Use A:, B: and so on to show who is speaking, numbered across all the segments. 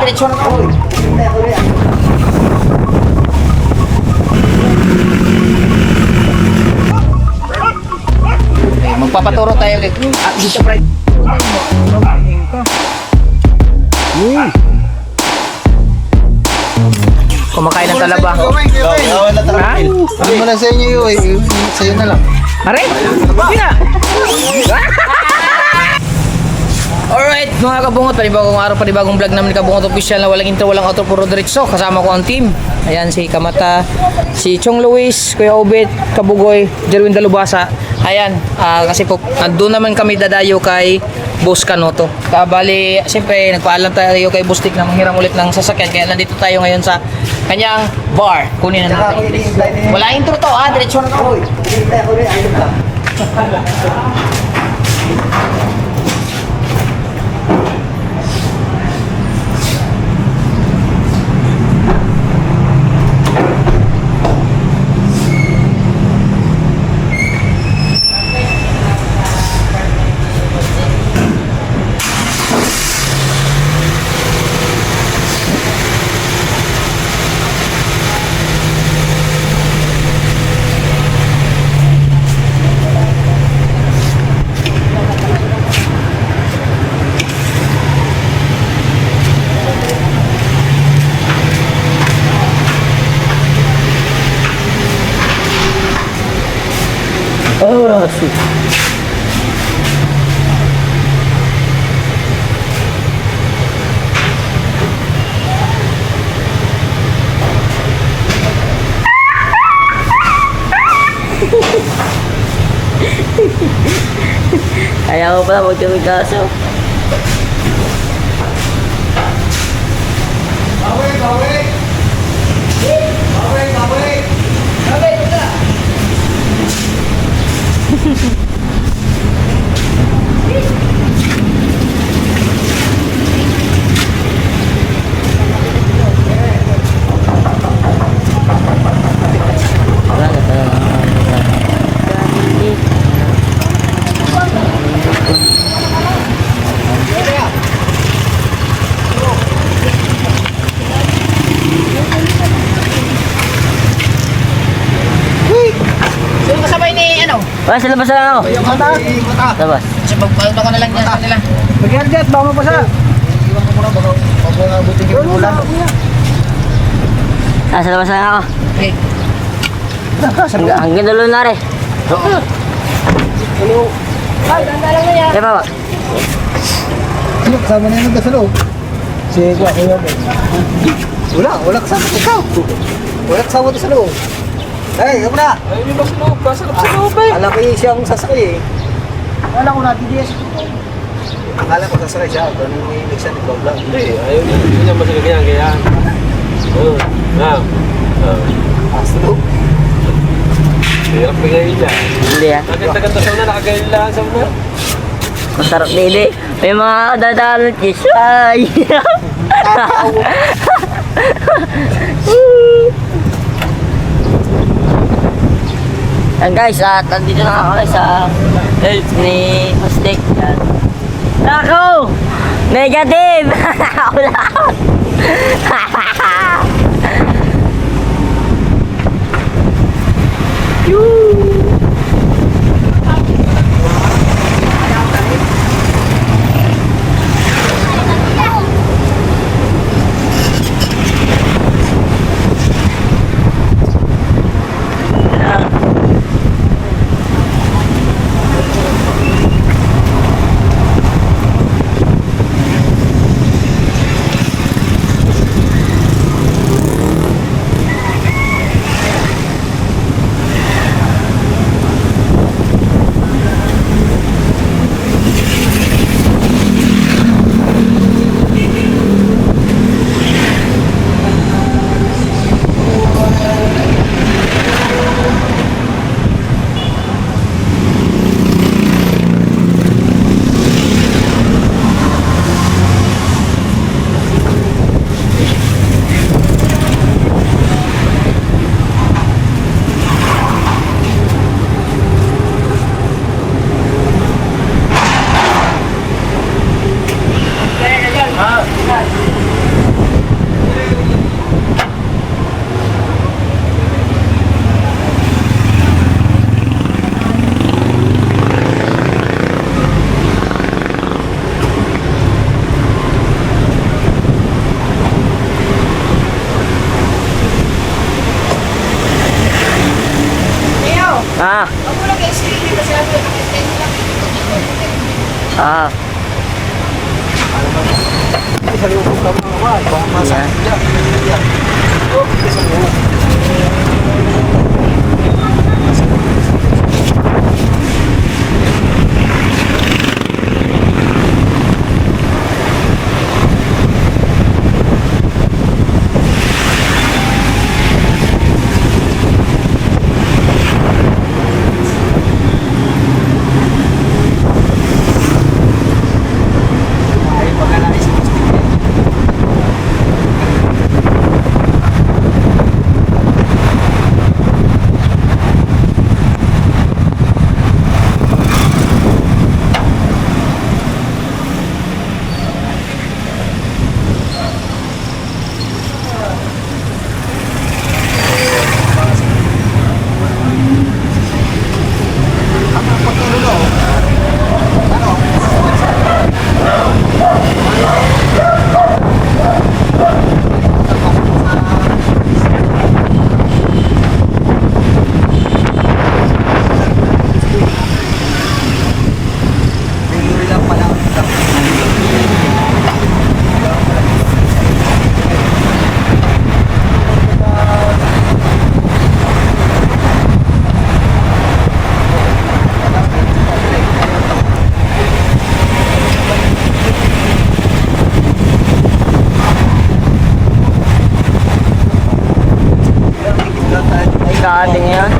A: diretso na to. Okay, magpapaturo tayo ulit. Dito, Fred. Kumakain ng talaba. Ha?
B: Ano mo na sa inyo yun? Sa'yo na lang.
A: Are? Hindi na. Alright mga kabungot, panibagong araw, panibagong vlog namin ni Kabungot Official na walang intro, walang outro, puro diretso. Kasama ko ang team. Ayan si Kamata, si Chong Luis, Kuya Obet, Kabugoy, Jerwin Dalubasa. Ayan, kasi po doon naman kami dadayo kay Boss Kanoto. Bali, siyempre nagpaalam tayo kay Boss Dick na manghiram ulit ng sasakyan. Kaya nandito tayo ngayon sa kanyang bar. Kunin na natin. Wala intro to, diretso na to.
C: Ayaw ko pala magkamikaso.
A: Sino kasabay ni ano?
C: Wala, sa labas na lang ako. Labas.
A: Kasi pagpaldo ko na lang dyan sa nila.
B: Mag-iargat, baka mapasa. Iwan ko muna, baka mabuting yung ulan.
C: Sa labas na lang ako.
A: Okay.
C: Hanggang dulo na rin.
A: Ay, ganda lang na yan.
C: Kaya ba?
B: Sino kasama na yung nagkasalo? Si Kwa, kuya mo. Wala kasama ikaw. Wala kasama sa loob. Hey, yun na.
A: Ay, yung mas loob. Kasarap sa loob eh.
B: Alam ko yung siyang sasakay eh.
A: Wala ko natin diyan.
B: Akala ko sasakay siya. Doon yung may siya nag-vlog.
D: Hindi, ayaw niya. Hindi niya masaya kaya. Oo,
B: Sa loob.
D: hirap bigay niya.
C: Hindi ah.
D: Tagal-tagal na sauna, nakagayon lang sa sauna.
C: Masarap din eh. May mga dadalo cheese. Ay! Yan guys, nandito na kami sa health ni Hostek. Ako! Negative! Wala!
B: Masalubong ka mga mahal. Baka masakit dyan. Yan. Oh, sa loob. Ay, pagkalais mo stick yan.
C: Ay, kating yan.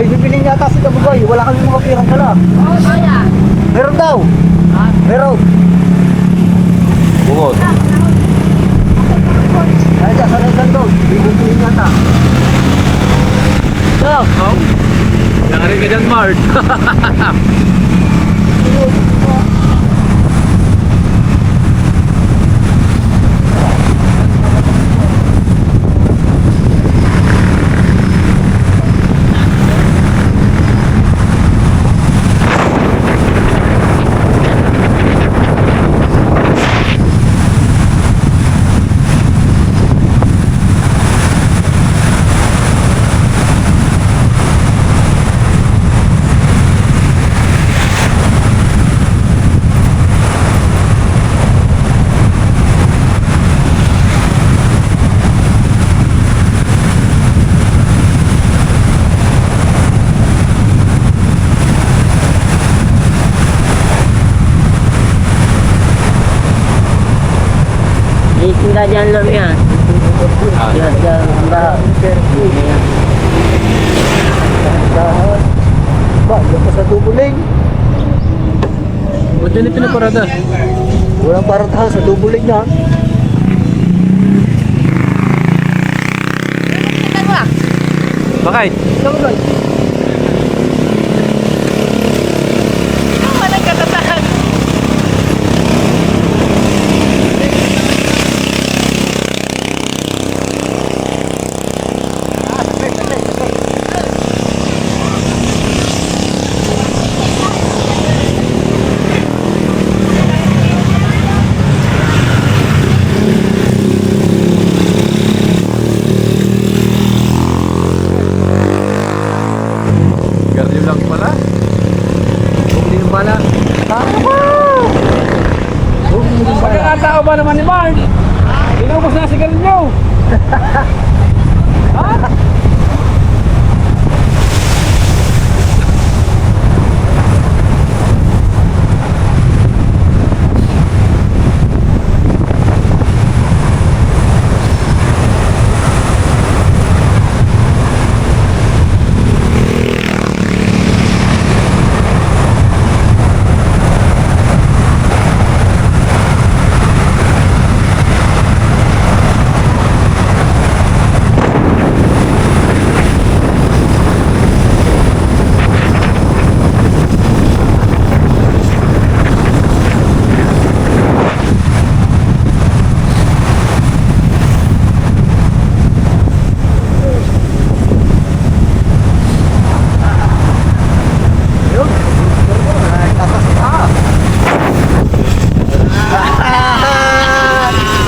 B: May bibiling yata si Kabugoy. Wala kami mga pirang pala. Meron daw. Meron.
D: Bungot.
B: Ay, sa sanay doon. Bibiling yata.
D: Oh. Yang ka dyan, Mart.
C: Itinda dyan lang yan. Yan, yan, yan. Yan.
B: Ba, yung pa sa Dubuling.
D: Ba't yan pinaparada?
B: Walang paratahan sa Dubuling na.
D: Bakit?
B: Kabugoy.
D: Garnyo lang pala. Bumili ng bala.
B: Pagkakatao ba naman ni Mark? Inubos na si Garnyo.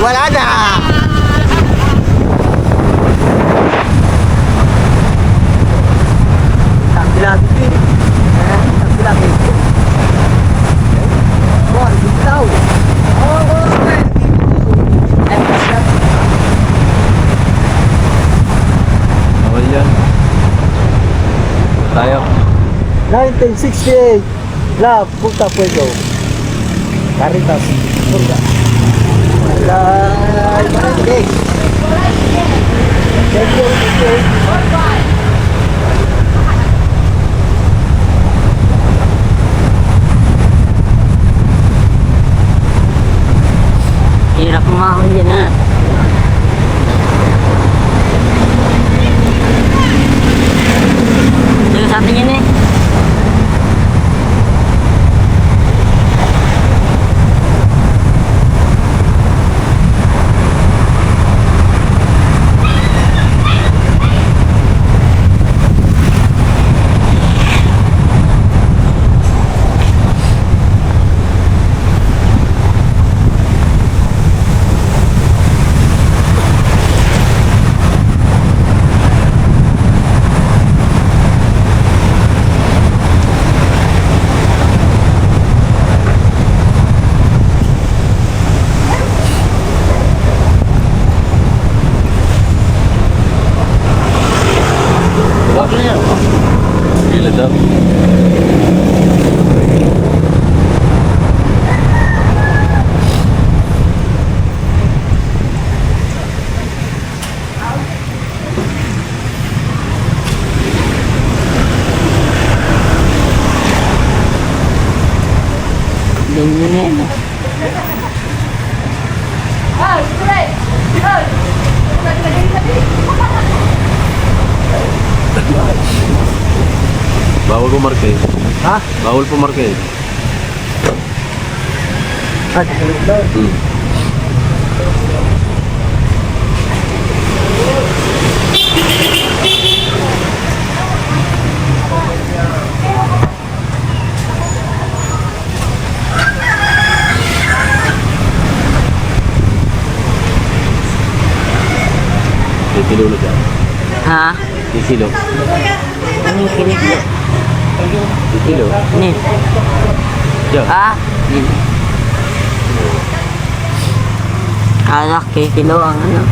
B: Wala na! Tanggilabi din. Tanggilabi. Bon, bitaw.
D: Bawal yan. Tayo.
B: 1968. La Punta Pueblo. Caritas. Purga. Ay, okay. Thank you.
C: Hirap umahon dyan ha. Ano sabi niya na eh?
D: Gila daw.
C: Yun yan.
D: Bawal pumarke.
B: Ha?
D: Bawal pumarke. Titilo na dyan.
C: Ha?
D: Titilo.
C: Ano yung kiniglo?
D: Titilo.
C: Nin.
D: Dyan.
C: Ha? Nin. Alak, kilo ang ano.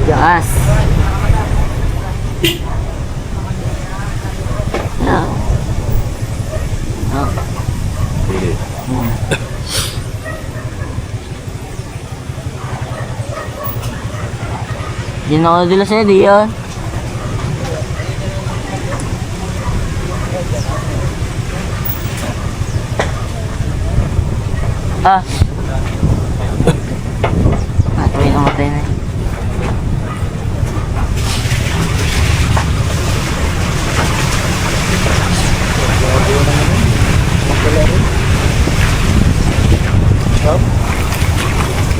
C: Gas. Ah. Ah.
D: Sige.
C: Di na ako dila sa'yo, di yun. Ah. Matay na, matay na.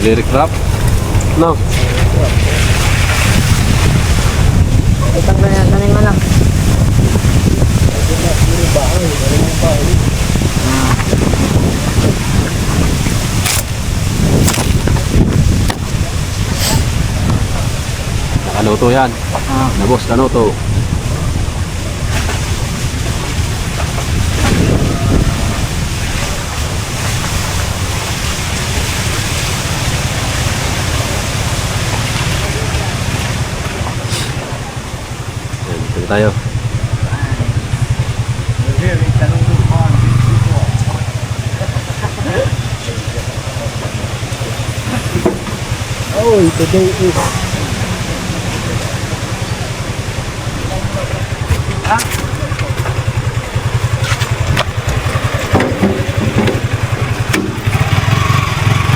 D: Lyric rap.
C: No. Itang ganyan, ganyan mo lang.
D: Nakanoto yan. Nabos, kanoto. Yan, sige tayo.
B: Oh, today is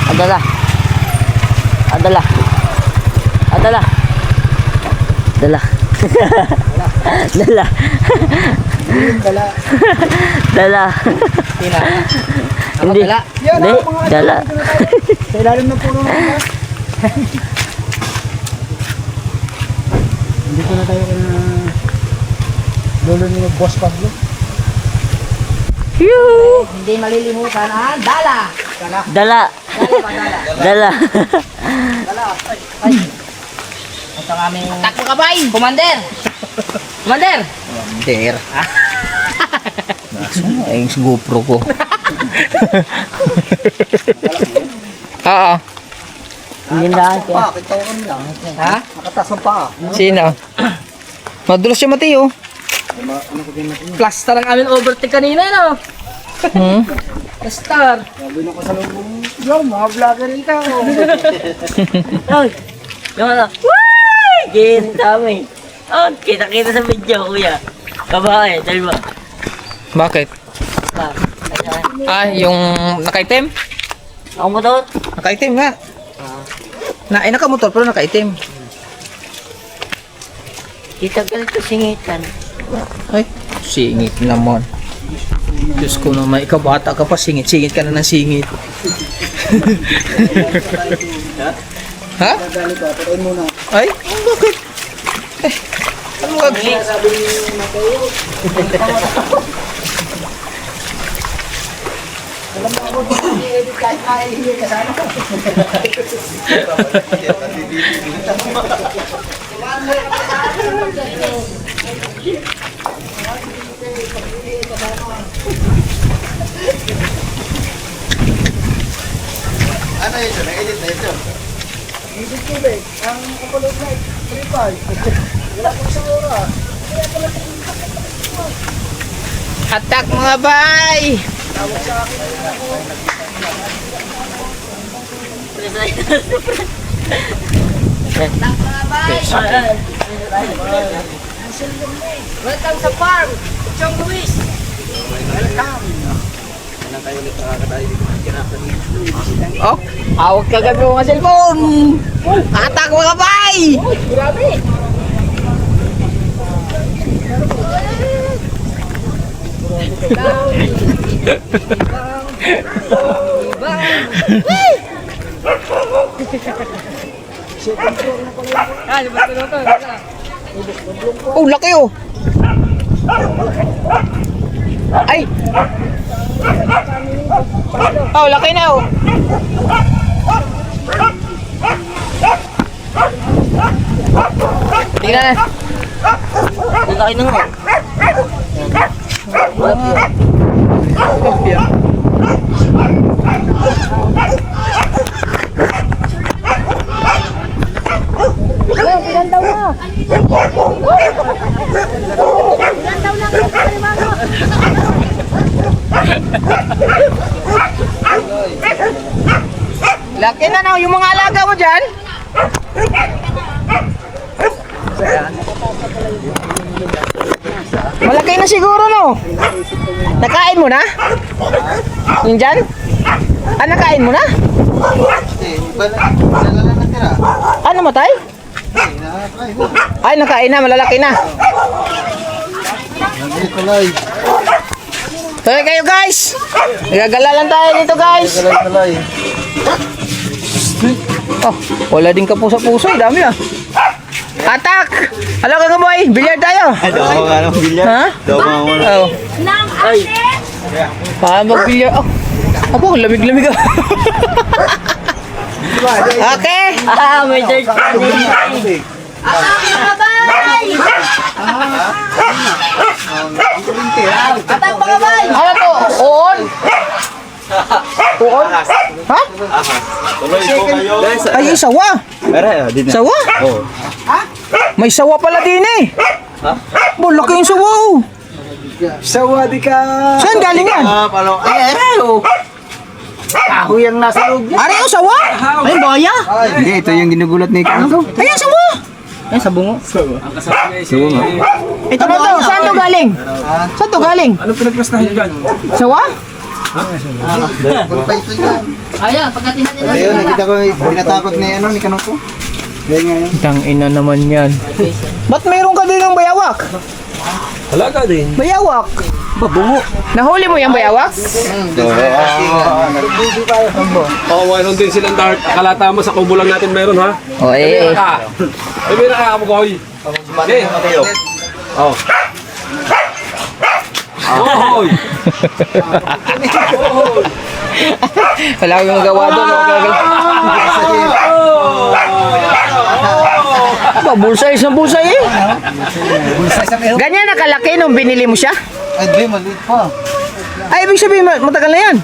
C: Adala. Adala. Adala. Dala. Dala.
B: dala.
C: Dala.
A: Sila.
C: Hindi.
A: dala?
C: Hindi. Dala.
B: Sa ilalim ng puno na ito. Dito na tayo kay lolo ni Boss Pablo.
C: Yoo!
A: Hindi malilimutan ang dala.
C: Dala. Dala.
A: Ito ang aming... Takbo ka bay! Commander! Commander! Commander. Naso mo, ay yung GoPro ko. Oo.
C: Hindi na ate.
B: Kita ko kami lang.
A: Ha?
B: Nakatas ang paa.
A: Sino? Madulas siya mati oh. Plaster ang aming overtake kanina no? Hmm? Plaster.
B: Sabi na ko sa loob mo. Yo, mga vlogger ito.
C: Ay! Yung ano? Why! Kita mo eh. Oh, kita-kita sa video, kuya. Kabahay, dahil ba?
A: Bakit?
C: Ah,
A: Yung nakaitim?
C: ako mo doon?
A: Nakaitim nga. Ay nakamotor pero nakaitim.
C: Kita ka nito singitan.
A: Ay, singit naman. Diyos ko naman, ikaw bata ka pa, singit-singit ka na ng singit. Ha?
B: Galit ka, patayin muna.
A: Ay, bakit? Eh, ano wag?
B: Ano ito? Na-edit na ito? Edit ko ba? Ang upload na 3.5. Wala pang sa oras.
A: Attack mga bay!
C: Ah,
A: Welcome sa farm!
C: Chong Luis.
A: Oh, awag ka gagawin mga cellphone. Atak mga bay. Grabe. Oh, laki oh. Ay. Oh, laki na oh. Tingnan na.
C: Laki na nga.
A: Laki na na yung mga alaga mo dyan. Malaki na siguro no. Nakain mo na? Yung dyan? Ah, nakain mo na? Ah, namatay? Ay, nakain na, malalaki na. Tuloy kayo guys. Nagagala lang tayo dito guys. Oh, wala din ka puso-puso, dami ah. Atak! Halo ka nga boy, bilyar tayo.
B: Daw nga ng bilyar.
A: Ha?
B: Daw nga wala.
A: Oh. Ay. Mag-bilyar. Oh. Abo, lamig-lamig ah. Okay.
C: Ah, may dirt pa din.
A: Ano to? Uon? Uon? Ha?
B: Tuloy po kayo.
A: Ay, sawa. Sawa?
B: Oo.
A: May sawa pala din eh.
B: Ha?
A: Bo, laki yung sawa oh.
B: Sawa di ka.
A: Saan galing yan?
B: Palo. Ay, Kahoy ang nasa loob.
A: Ano yung sawa? Ay, boya?
B: Hindi, ito yung ginugulat ni Kanto.
A: Ay, yung sawa.
B: Ay, sa bungo.
D: Ang kasama niya si...
A: Ito ba to? Saan to galing? Saan to galing?
D: Ano pinagplastahin dyan?
A: Sawa?
C: Ayan, pagdating natin na
B: Ayun, nakita ko, pinatakot ni ano, ni Kanto. Yan nga yun.
A: Itang ina naman yan. Ba't mayroon ka din ng bayawak?
D: Halaga din.
A: Bayawak?
B: Babungo.
A: Nahuli mo yung bayawak?
D: Oo, mayroon din silang dart. Akalata mo sa kubo lang natin meron ha.
A: O eh.
D: Ay, may nakakamukoy. Okay. Oo. Ohoy!
A: Wala ko yung gawa doon. Aba, bulsay isang bulsay eh.
B: Bulsa sa meron.
A: Ganyan nakalaki nung binili mo siya?
B: Ay, di, maliit pa.
A: Ay, ibig sabihin matagal na yan.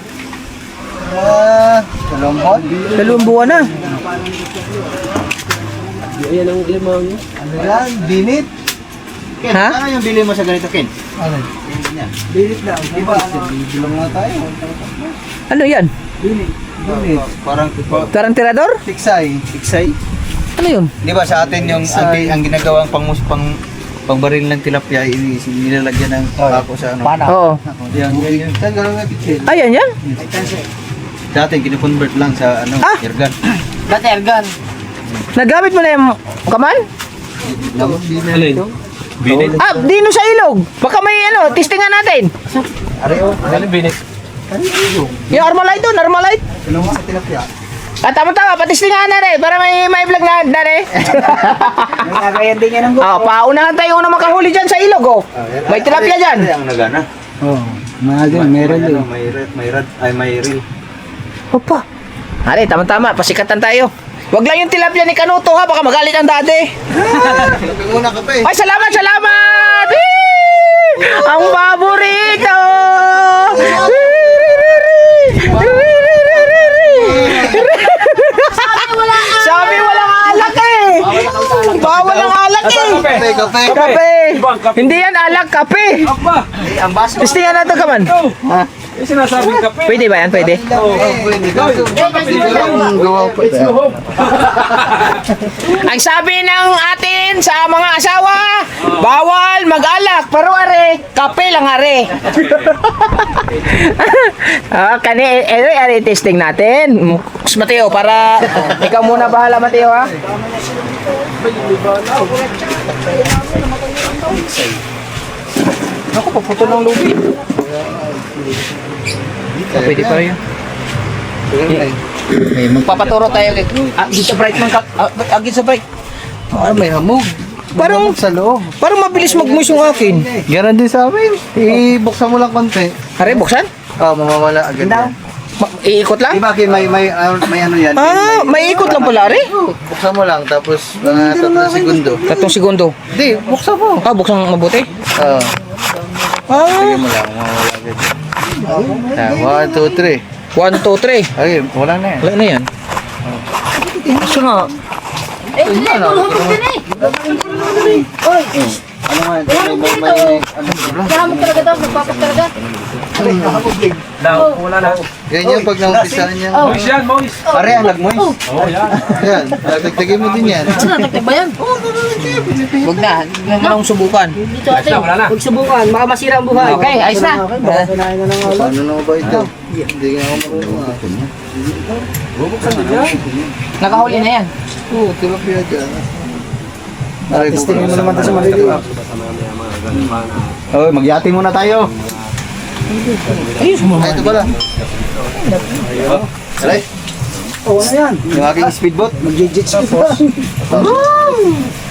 B: Dalawang buwan.
A: 2 buwan na.
D: Ayan ang limaw niya.
B: Ano yan? Binit? Ken,
A: Ha?
B: ano yung bili mo sa ganito, Ken? Ano? Binit lang. Diba? Bilang nga tayo.
A: Ano yan?
B: Binit. Parang
A: Parang tirador?
B: tiksay. Tiksay?
A: Ano yun?
B: Di ba sa atin yung ang ginagawang pangbaril ng tilapia, nilalagyan ng pako sa ano?
A: Oo.
B: Yan, yan. Saan gano'n nga tiksay?
A: Ayan yan.
B: Dati, kinikonvert lang sa ano,
A: Ah!
B: airgun.
C: Dati ergan.
A: Nagamit mo na yung kaman?
D: Alin? Binit?
A: Ah, dino sa ilog. Baka may ano, testingan natin.
B: Areo,
D: Alin binit?
A: Yung Armalite doon, Armalite.
B: tulungan sa tilapia.
A: Ah, tama-tama, patistingan na rin para may vlog na dali.
B: Nagkakayan din yan ng
A: Ah, paunahan tayo na makahuli dyan sa ilog, oh. May tilapia dyan.
B: Ang nagana.
E: Oh, mahal din, meron din.
B: May reel.
A: Opa. Hari, tama-tama, pasikatan tayo. Wag lang yung tilapia ni Kanuto ha, baka magalit ang daddy.
B: Una ka pa eh.
A: Ay, salamat, salamat! Whee! Ang paborito! Sabi walang alak eh! Bawal ang alak eh!
B: Kape, kape.
A: Kape!
D: Ibang kape.
A: Hindi yan alak, kape!
D: Aba!
B: Ang baso.
A: Testingan natin ka man.
D: Yung sinasabing kape.
A: Pwede ba yan? Pwede?
B: Pwede. Gawa pa.
A: Ang sabi ng atin sa mga asawa, bawal mag-alak, pero are, kape lang are. Kani, testing natin. Mateo, para ikaw muna bahala, Mateo, ha? Ako, paputo ng lubi. Pwede pa rin. Magpapaturo tayo. Dito bright man ka. Dito bright.
B: May hamog.
A: Parang
B: Sa loob.
A: Parang mabilis mag-moist yung akin.
B: Ganon din sa amin. Ibuksan mo lang konti.
A: Are, buksan?
B: Mamawala agad yan.
A: Iikot lang?
B: Di ba, may ano yan?
A: May ikot lang pala, are.
B: Buksan mo lang, tapos 3 segundo.
A: 3 segundo.
B: Hindi, buksan mo.
A: Buksan mabuti.
B: Oo. Sige mo lang, mamawala agad. 1, 2, 3.
A: 1, 2, 3.
B: Okay, wala na yan.
A: Wala na yan.
C: Gusto nga.
B: Ano nga, may
F: Kahamog talaga daw, nagpapak talaga.
D: Wala na.
B: ganyan pag naumpisahan niya.
D: Moist yan, moist.
B: Pare, alag mo
D: Oh, yan.
B: Yan, dagdagin mo din yan.
F: Natagtag ba yan?
A: Huwag na. Huwag mo nang subukan.
F: Dito ate.
D: Wala na.
C: Huwag subukan, baka masira ang buhay.
A: Okay, ayos na.
B: Paano na ba ito? Hindi nga ako marunong.
A: Nakahuli na yan.
B: Oo, tilapia dyan. Testingin mo naman ito sa maliliw.
E: Oh, magyati muna tayo.
A: Ayos mo.
B: Ito pala. Aray,
E: Oh, ano yan?
B: yung aking speedboat.
E: Mag-jits ka po.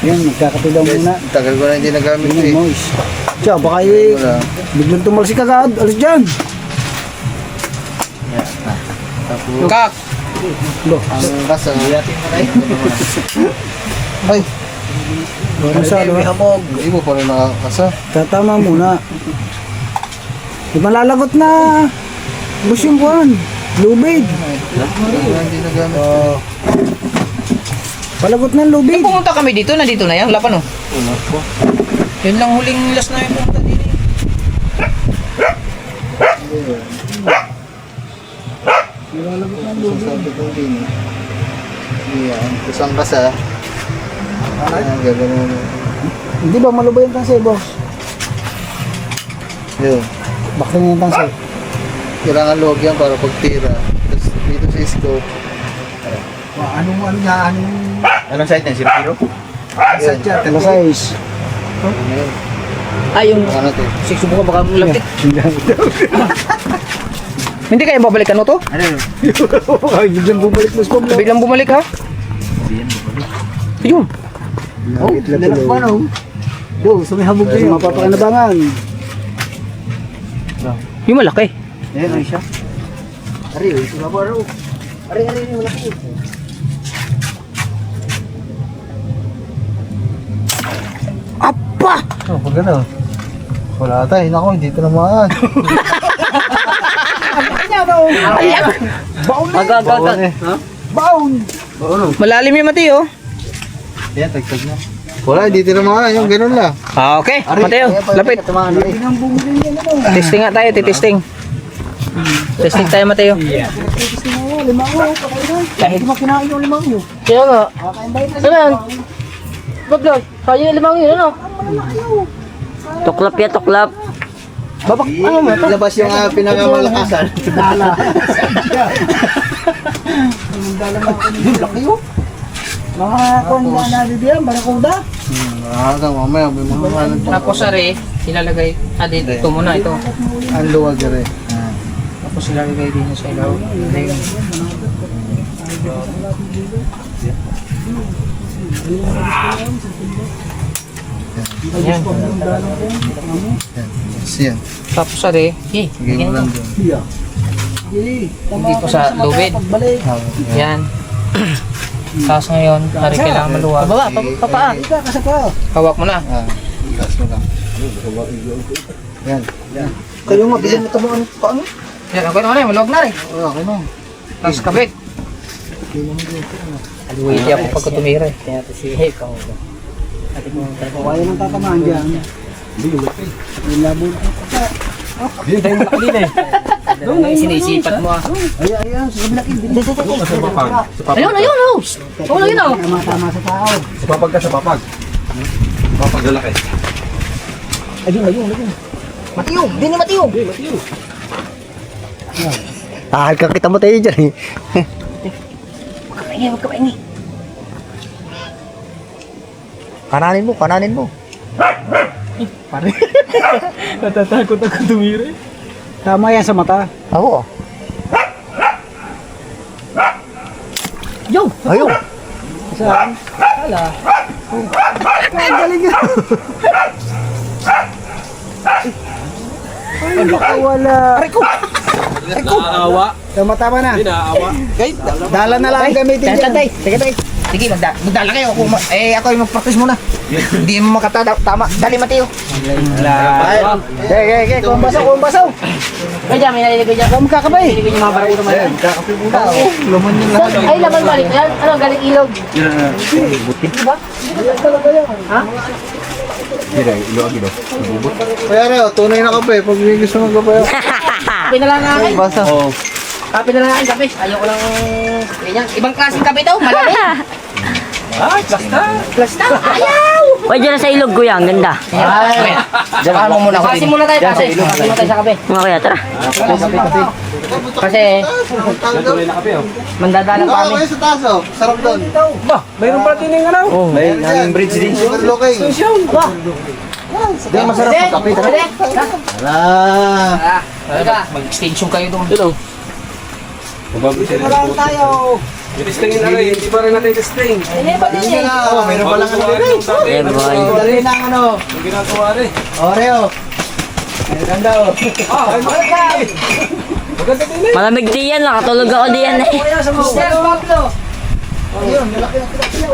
E: Yan, magkakatilaw muna.
B: Tagal ko na hindi nagamit ito
E: Yan,
B: eh.
E: moist. Tiyo, baka
B: Wala.
E: biglang tumalsik agad. Alis dyan.
A: Kak.
B: Ang kasa. Ay,
E: Masalo.
B: hindi mo pala nakakasa.
E: Tatama muna. Di malalagot na. Bus yung buwan. Lubid.
B: Hindi nagamit.
E: Palagot na lubid.
A: Nung pumunta kami dito, nandito na yan. Wala pa no? Yun lang huling last na yung pumunta dito.
B: Sabi ko din eh. Yan, kusang kasa. Ayan, gagawin mo.
E: Hindi ba malubay yung tansay, boss?
B: Yun.
E: Bakit na yung tansay?
B: Kailangan log yan para pagtira. Tapos dito sa scope.
E: Anong site niya? 0-0?
B: Yan.
E: Ano size?
B: Yan.
A: Ay, yung
B: Ano to?
A: subukan baka lapit. Hindi kaya babalikan mo to?
E: Ay, biglang bumalik mo sa
A: Biglang bumalik ha? Ayun.
E: Oh, lalak pa no? Yo, sa may habog kayo. Mapapakinabangan.
A: Yung malaki.
E: Ayan, ay siya. Ari, ito na po, Ari. Ari, malaki.
A: Apa!
B: Oh, pag ano? Wala tayo. Nako, dito naman.
A: Ayan.
B: Bawon eh.
E: Baon!
A: Malalim yung mati oh.
B: Yan, tagtag na. Wala, dito naman. Yung ganun lang.
A: Okay, Mateo, lapit. Testing nga tayo, titesting. Testing tayo, Mateo. Kahit
E: Kinain yung limang yun.
F: Kaya nga. Ano yan? Baglog. Kaya yung limang yun, ano?
C: Tuklap ya, tuklap.
A: babak, ano mo ito?
B: Labas yung pinakamalakasan.
E: Mga kung naliliyan, barakuda.
B: Mamaya, may mga kanan pa.
A: Tapos are, ilalagay, dito, ito muna, ito.
B: Ang luwag rin.
A: Tapos ilalagay din sa ilaw. Ayun. Ayan.
B: Yan.
A: Tapos are,
B: Sige mo lang doon.
A: dito sa lubid. Yan. Tapos ngayon, hari kailangan maluwag.
F: Baba, papaa.
A: Hawak mo na.
B: Taas mo lang. Yan.
E: Kayo nga, bigyan mo tamo ano paano?
A: Yan, okay na yan, maluwag na rin.
B: Okay na.
A: Tapos kabit. Aluwiti ako pagka tumira eh.
C: Kaya ito si Heko.
E: Kaya nang tatamaan dyan. Yung labo.
D: Hindi tayo malaki din eh.
A: Sinisipat mo ah.
E: Ayan, sa kabila kin. Dito.
D: Sa papag. Sa papag.
F: Ayun, ayun, oh. Oh, ayun, oh.
E: Tama sa tao.
D: Sa papag ka, sa papag. Papag lalaki.
E: Ayun. Matiyog, di ni matiyog. Halka kita mo tayo dyan.
C: Huwag ka paingi.
E: Kananin mo.
B: Natatakot ako tumira.
E: Tama yan sa mata. Oo.
F: Yo!
E: Ayun.
F: Saan? Wala.
E: Ang galing nga. Ay, wala.
D: Naawa.
E: Tama na.
D: Hindi naawa.
E: Dala na lang ang gamitin dyan.
A: Sige, sige, magdala kayo. Ako yung mag-practice muna. Hindi mo makatadaw. Tama, dali Mateo.
E: Okay. Kumbasaw.
F: Ay, dyan, may nalilig ko dyan.
E: Huwag magkakabay.
F: Nalilig ko yung mga barako naman yan.
E: Kakapi muna. Luman yung lahat.
F: Ay, laman balik yan. Ano, galing ilog.
E: Kaya rin, tunay na kape. Pag gusto mong kape.
F: Kape na lang nga akin.
E: Basta.
F: Kape na lang akin, kape. Ayoko lang... Ganyan. Ibang klaseng kape daw, malamig. Plasta. Ayaw!
C: Uy, dyan na sa ilog, kuya. Ang ganda.
A: Ay, samahan mo muna ako
F: Kasi
A: din.
F: muna tayo, kasi. Kasi muna tayo sa kape.
C: Mga kuya, tara.
F: Kasi, mandadalang pa kami.
E: sa taso. Sarap doon.
B: Mayroon pala tining ano?
E: Oh, may bridge din. Overlooking. Hindi, masarap ang kape.
F: Pwede?
E: Tara.
A: Mag-extension kayo doon.
E: Tayo.
D: Testingin na rin. Hindi pa rin natin testing.
E: Hindi na. Mayroon palang ano din.
C: Eh, boy.
E: Dali na ang ano.
D: Ang ginagawa rin.
E: Oreo. Ganda o.
C: Malamig di yan. Nakatulog ako di yan eh.
F: Sir Pablo.
E: Ayun, malaki na sila.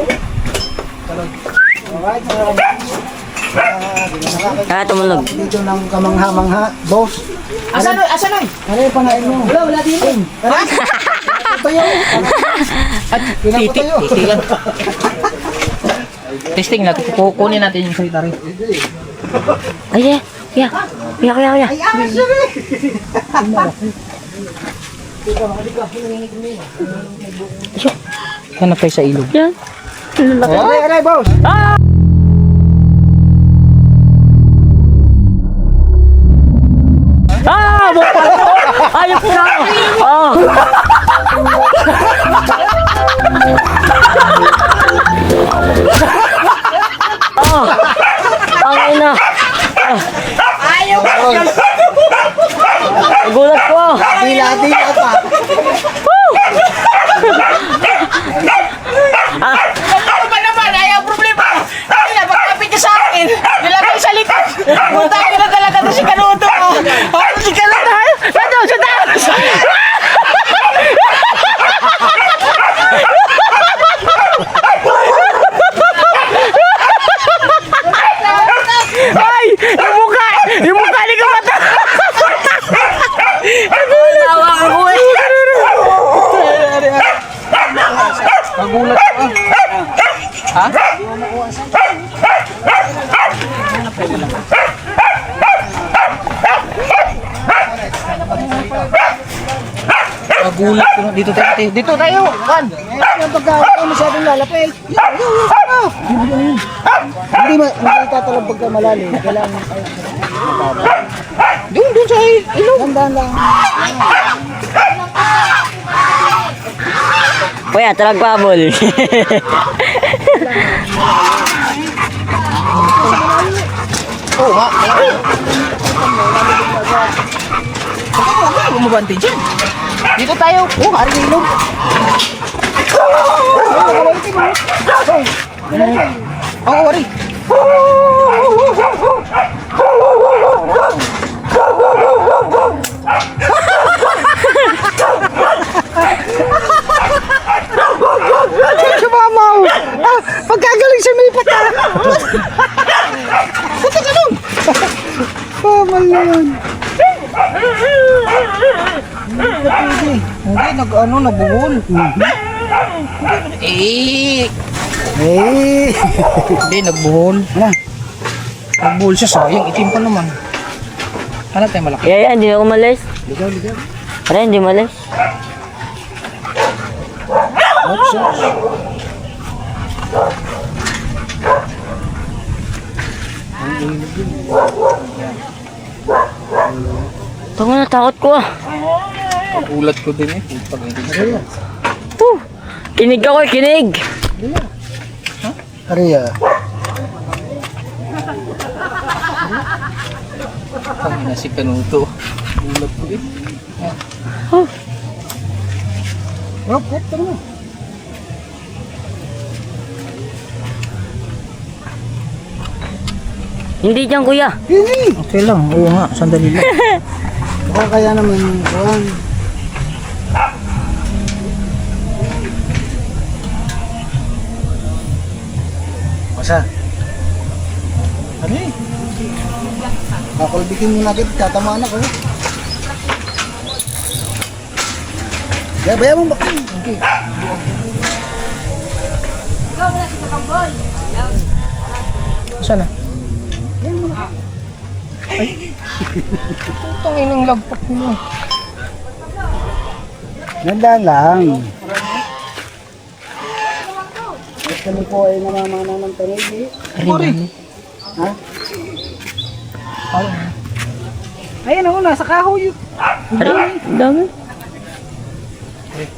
E: Alright,
C: Kaya tumulog.
E: dito ng kamangha-mangha. Boss.
F: Asan oy? Asan oy?
E: Ano yung pangain mo?
F: Wala din.
E: Tayo.
A: Titik. Testing natin. Kukunin natin yung salita rin.
C: Ay, kuya.
A: Hanap kayo sa ilog.
C: Yan.
E: Aray, boss.
C: Mukha ko! Ayop na! Oh! Oh! Ang ina! Nagulat ko!
E: Dila pa.
F: Ano ba naman? Ay, ang problema. Ay, napagkapit ka sa akin. Nilagay sa likod. Punta ka na talaga to si Kanuto. Ano si Kanuto? Ito, sa taas. Ay, yung mukha ni Kamata.
C: Nawakan ko eh!
A: Nagulat ko ah. Ha? Nagulat ko na. Dito tayo. Dito tayo. Kan.
E: Yung pagkain ko masyadong lalapit. Hindi tatalab pagka malalim. Kailangan
A: Doon sa ilog.
E: Dandan lang.
C: Kuya, talag pabol.
A: Oo nga. Bumabante dyan. Dito tayo. Oh, hari ng ilog. Oo, hari.
E: Mamaw! Pagkagaling sa mipat ka! Punta ka nun! Pamal na yun.
A: Hindi, nabuhol. Eh,
E: Eh!
A: hindi, nagbuhol. Nagbuhol siya, sayang. Itim pa naman. Hanap tayo malaki.
C: Kaya yan, hindi na umalis.
E: Ligaw.
C: Ano, hindi malis? Tama na, takot ko ah.
A: Ulat ko din eh. Pag hindi na.
C: Kinig ako, kinig.
B: Ariya.
A: Pag na si Kanuto. Ulat ko din.
B: Hop, hop, tara na.
C: Hindi dyan, kuya.
A: Okay lang. Oo nga. Sandali lang.
B: Baka kaya naman yung kuhan. Masa? Ano eh? Kakulbikin mo na kita, tatamaan ako. Bayan mo bakit? Okay.
A: Saan na? Ay. Putang inang lagpak mo.
B: Nandaan lang. Kami po ay namamana ng tanigi. Ha? Ayan ako, nasa kahoy.
C: Ang dami.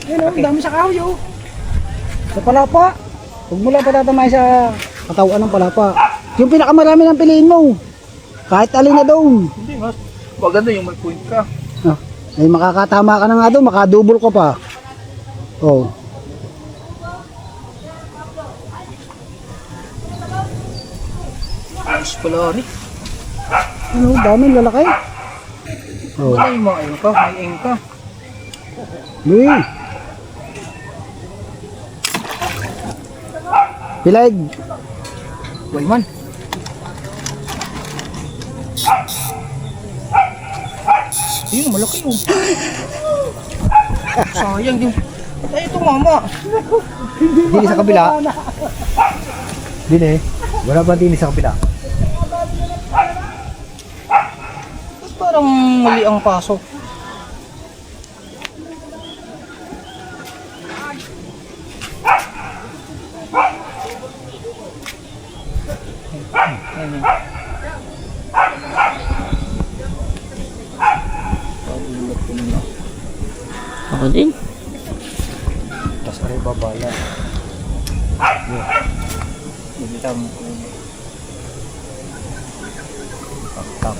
B: Ayan ako, dami sa kahoy. Sa palapa. Huwag mo lang patatamay sa katawan ng palapa. Yung pinakamarami ng piliin mo. Kahit alin na doon.
A: Hindi mas. Maganda yung may point ka.
B: Ah, ay makakatama ka na nga doon, makadouble ka pa. Oh.
A: Ayos pala rin.
B: Ano, dami lalaki. Oh.
A: Wala yung mga ayun ka. May ayun ka.
B: Uy. Pilag.
A: Why man? Ayun, malaki yun. Sayang din. Ay, ito mama.
B: Dili sa kabila. Dili. Wala ba dili sa kabila?
A: Ba't parang mali ang pasok?
C: Ako din.
B: Tapos ay babala.
A: Bibita mo.
B: Tak.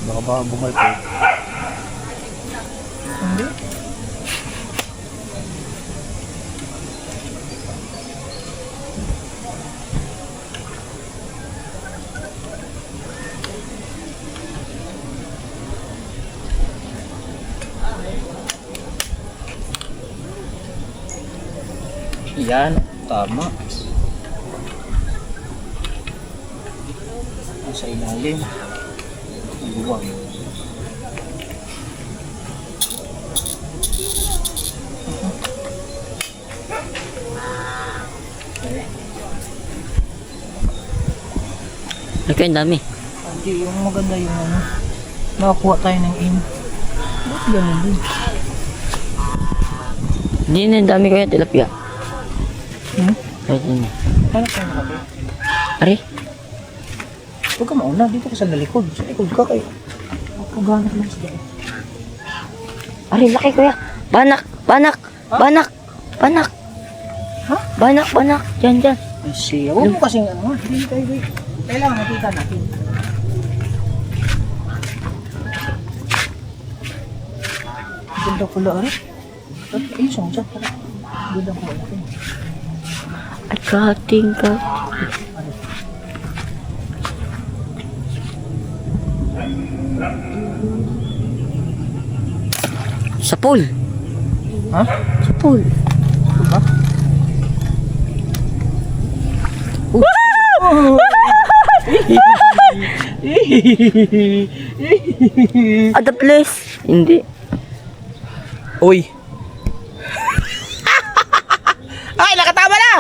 B: Baka ba bumalpit?
A: Hindi. Yan, tama. Sa ilalim. Ang buwag.
C: Okay, ang dami.
A: Hindi, yung maganda yung ano. Nakakuha tayo ng aim. Ba't ganun din?
C: Hindi na, ang dami kaya tilapia. Kahit yun.
A: Hanap tayo ng kape.
C: Ari,
A: Huwag ka mauna, dito ka sa likod. Sa likod ka kayo. Magkaganap lang sa dito.
C: ari, laki kuya. Banak, banak, banak, banak.
A: Ha?
C: Banak, banak. Diyan, diyan.
A: Ay siya, huwag mo kasing ano. Hindi tayo, wait. Kailangan nakita natin. Ganda pula rin. Ayos mo dyan. Ganda pula rin.
C: At kating ka. Sa pool.
A: Ha?
C: Sa pool. At the place. Hindi.
A: Uy. Ay, nakatama na!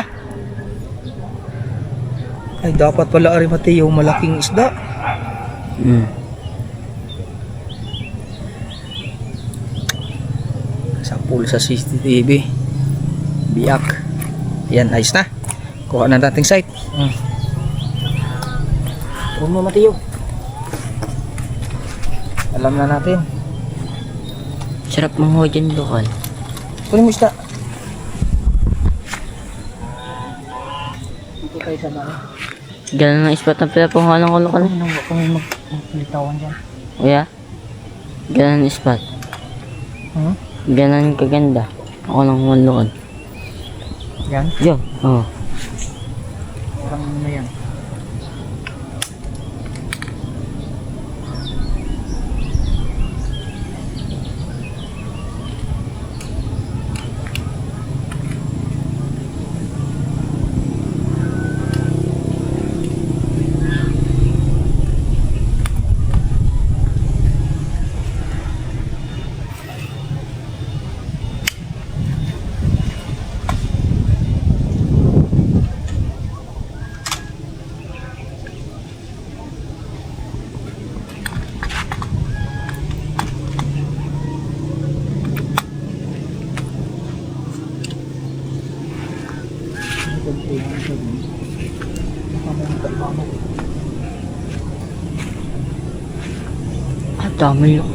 A: Ay, dapat pala rin Mateo, malaking isda. Nahuli sa CCTV. Biak. Yan, ayos na. Kuha na nating site.
C: Huwag mo matiyo.
A: Alam na natin.
C: Sarap manguha dyan lokal.
A: Kunin mo isda.
B: Dito tayo sa mga.
C: Ganun ang spot na pinapangalan ko lokal.
B: Ano ba kung magpilitawan dyan?
C: Kuya? Ganun ang spot. Ganun kaganda. Ako lang huwan lokal.
B: Yan?
C: Diyan. Oo.
B: Parang ano na yan.
C: Dami yun.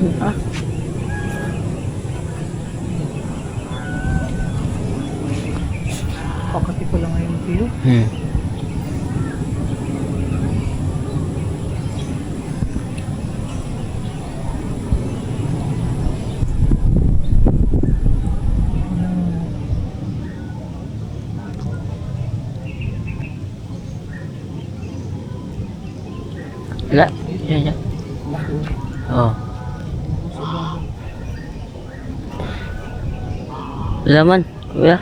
B: Pakati pa lang ngayon kayo.
C: Wala. Yan. Oo. Wala man. Kuya.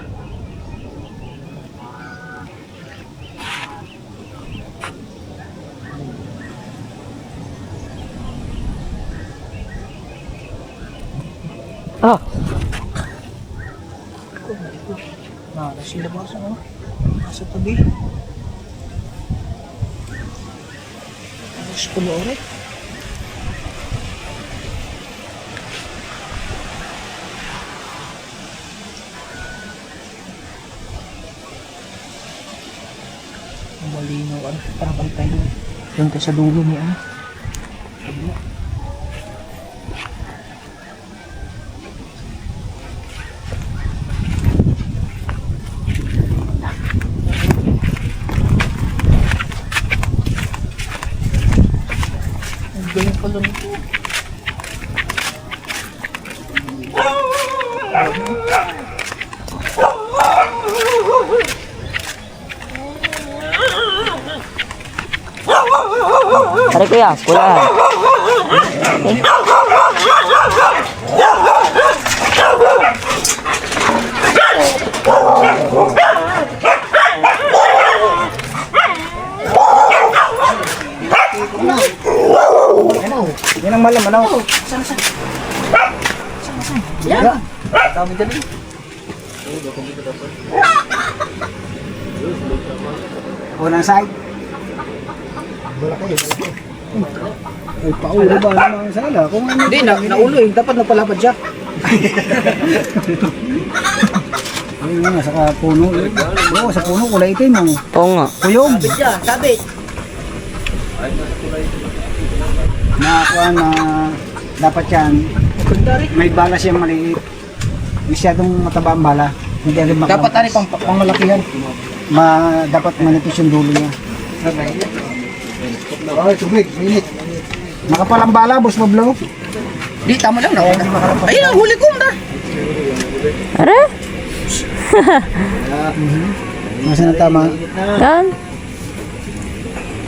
C: Ah!
B: Sila ba sa ano? Sa tabi. Tapos pulo ulit. Malinaw ano? Parang balik tayo doon. Doon tayo sa dulo ni ano? Kabila. Ganyan pala nito.
C: Pare kuya, pula.
B: Yan ang malam, ano? Yan. Dami dyan eh. Unang side. Wala kayo. Ay, paulo ba naman ang sala? Kung ano,
A: Hindi, naulo eh. Dapat napalapad siya.
B: ayun nga, saka puno. Oo, sa puno, kulay itim. Ang
C: Oo nga.
B: kuyog.
A: Sabit.
B: Nakakuha na dapat yan. May bala siyang maliit. Masyadong mataba ang bala. Hindi agad
A: Dapat ano pang malakihan.
B: dapat manipis yung dulo niya. Ay, tubig, minit. Nakapalang bala, boss Pablo.
A: Di, tama lang. Ayun ang huli ko na.
C: Are?
B: Masa na tama?
C: Yan.